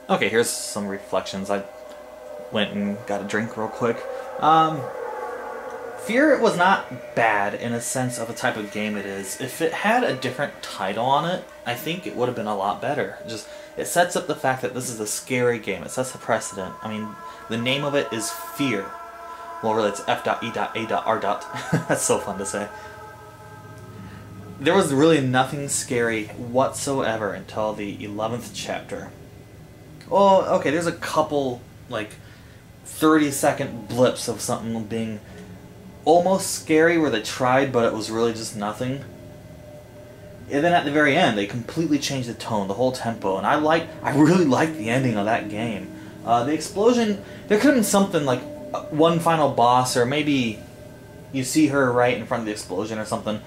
Okay, here's some reflections. I went and got a drink real quick. F.E.A.R was not bad in a sense of the type of game it is. If it had a different title on it, I think it would have been a lot better. Just it sets up the fact that this is a scary game. It sets the precedent. I mean, the name of it is F.E.A.R. Well, really, it's F.E.A.R. That's so fun to say. There was really nothing scary whatsoever until the 11th chapter. Oh, okay, there's a couple, like, 30-second blips of something being almost scary where they tried, but it was really just nothing. And then at the very end, they completely changed the tone, the whole tempo, and I really liked the ending of that game. The explosion, there could have been something like one final boss, or maybe you see her right in front of the explosion or something.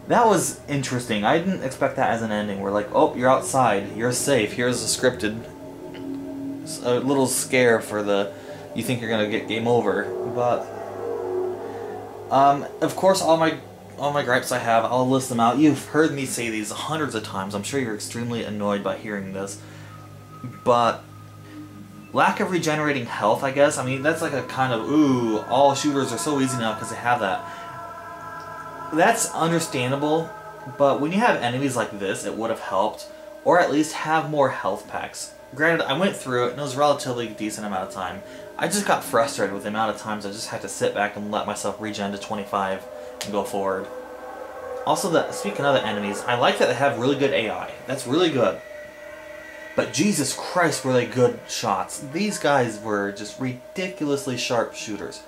That was interesting. I didn't expect that as an ending. We're like, oh, you're outside, you're safe, here's a scripted, a little scare for the, you think you're gonna get game over. But of course, all my gripes I have, I'll list them out. You've heard me say these hundreds of times. I'm sure you're extremely annoyed by hearing this. But lack of regenerating health, I guess. I mean, that's like a kind of, ooh, all shooters are so easy now because they have that. That's understandable, but when you have enemies like this, it would have helped. Or at least have more health packs. Granted, I went through it, and it was a relatively decent amount of time. I just got frustrated with the amount of times I just had to sit back and let myself regen to 25 and go forward. Also, speaking of the enemies, I like that they have really good AI. That's really good. But Jesus Christ, were they good shots. These guys were just ridiculously sharp shooters.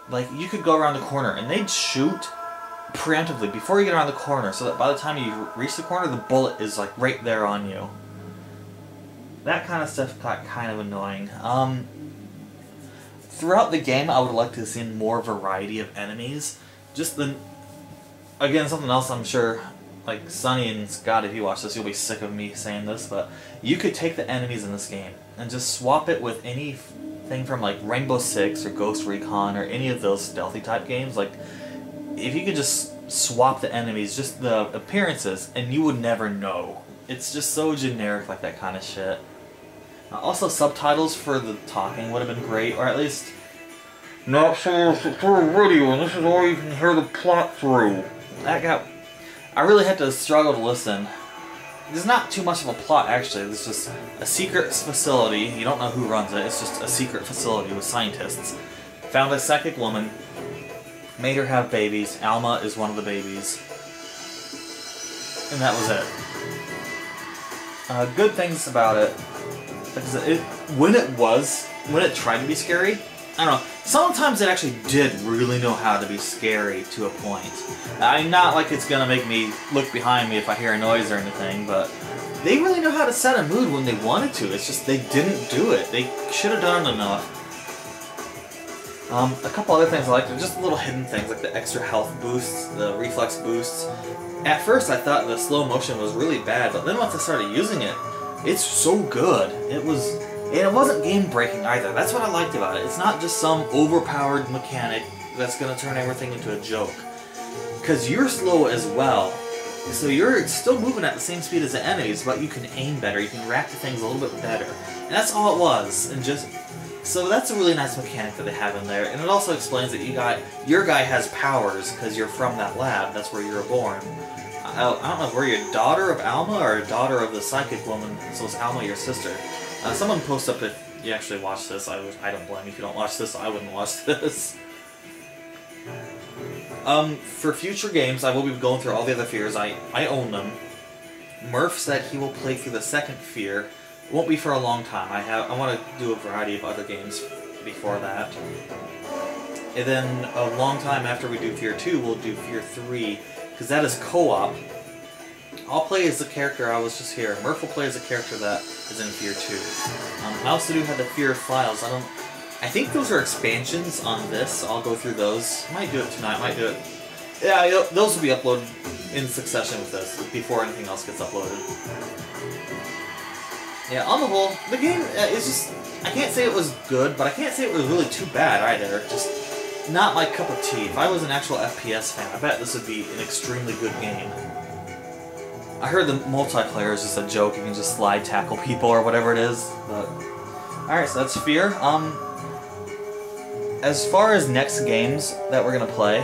Like, you could go around the corner, and they'd shoot preemptively before you get around the corner, so that by the time you reach the corner, the bullet is, like, right there on you. That kind of stuff got kind of annoying. Throughout the game, I would like to have seen more variety of enemies. Just the... Again, something else I'm sure, like Sonny and Scott, if you watch this, you'll be sick of me saying this, but you could take the enemies in this game and just swap it with anything from like Rainbow Six or Ghost Recon or any of those stealthy type games. Like, if you could just swap the enemies, just the appearances, and you would never know. It's just so generic, like that kind of shit. Also, subtitles for the talking would have been great, or at least not for a radio, and this is all you can hear the plot through. I really had to struggle to listen. There's not too much of a plot, actually. There's just a secret facility. You don't know who runs it. It's just a secret facility with scientists. Found a psychic woman, made her have babies. Alma is one of the babies. And that was it. Good things about it. When it tried to be scary, I don't know, sometimes it actually did really know how to be scary to a point. I'm not like it's gonna make me look behind me if I hear a noise or anything, but they really know how to set a mood when they wanted to. It's just they didn't do it. They should have done enough. A couple other things I liked are just little hidden things like the extra health boosts, the reflex boosts. At first I thought the slow motion was really bad, but then once I started using it, it's so good. It wasn't game-breaking either. That's what I liked about it. It's not just some overpowered mechanic that's going to turn everything into a joke. Because you're slow as well. So you're still moving at the same speed as the enemies, but you can aim better. You can react to things a little bit better. And that's all it was. So that's a really nice mechanic that they have in there. And it also explains that your guy has powers because you're from that lab. That's where you were born. I don't know if we're your daughter of Alma or a daughter of the psychic woman. So is Alma your sister? Someone post up if you actually watch this. I don't blame you if you don't watch this. I wouldn't watch this. For future games, I will be going through all the other F.E.A.Rs. I own them. Murph said he will play through the second F.E.A.R. It won't be for a long time. I want to do a variety of other games before that. And then a long time after we do F.E.A.R. 2, we'll do F.E.A.R. 3, because that is co-op. I'll play as the character I was just here. Murph will play as a character that is in F.E.A.R. 2. I also do have the F.E.A.R. files. I think those are expansions on this. I'll go through those. Might do it tonight. Might do it. Yeah, those will be uploaded in succession with this before anything else gets uploaded. Yeah, on the whole, the game is just... I can't say it was good, but I can't say it was really too bad either. Just not my cup of tea. If I was an actual FPS fan, I bet this would be an extremely good game. I heard the multiplayer is just a joke, you can just slide tackle people or whatever it is, but... Alright, so that's F.E.A.R. As far as next games that we're gonna play,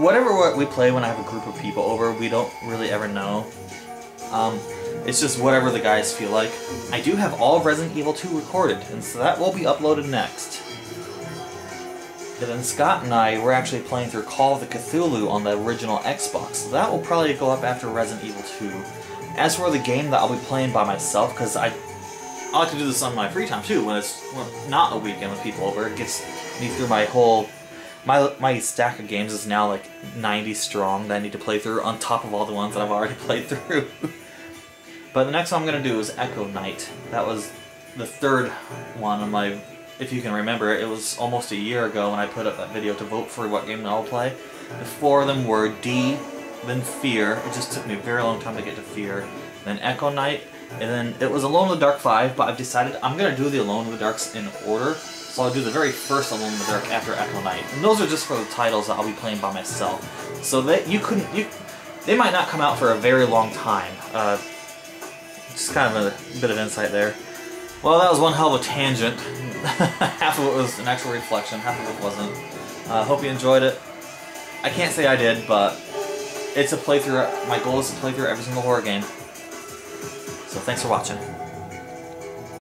whatever we play when I have a group of people over, we don't really ever know. It's just whatever the guys feel like. I do have all of Resident Evil 2 recorded, and so that will be uploaded next. But then Scott and I were actually playing through Call of the Cthulhu on the original Xbox, so that will probably go up after Resident Evil 2. As for the game that I'll be playing by myself, because I like to do this on my free time too, when it's not a weekend with people over, it gets me through my whole... My stack of games is now like 90 strong that I need to play through, on top of all the ones that I've already played through. But the next one I'm going to do is Echo Night. That was the third one on my... If you can remember, it was almost a year ago when I put up that video to vote for what game I'll play. The four of them were D, then F.E.A.R. It just took me a very long time to get to F.E.A.R. Then Echo Night, and then it was Alone in the Dark 5, but I've decided I'm going to do the Alone in the Darks in order. So I'll do the very first Alone in the Dark after Echo Night. And those are just for the titles that I'll be playing by myself. So they might not come out for a very long time. Just kind of a bit of insight there. Well, that was one hell of a tangent. Half of it was an actual reflection, half of it wasn't. Hope you enjoyed it. I can't say I did, but it's a playthrough. My goal is to play through every single horror game. So thanks for watching.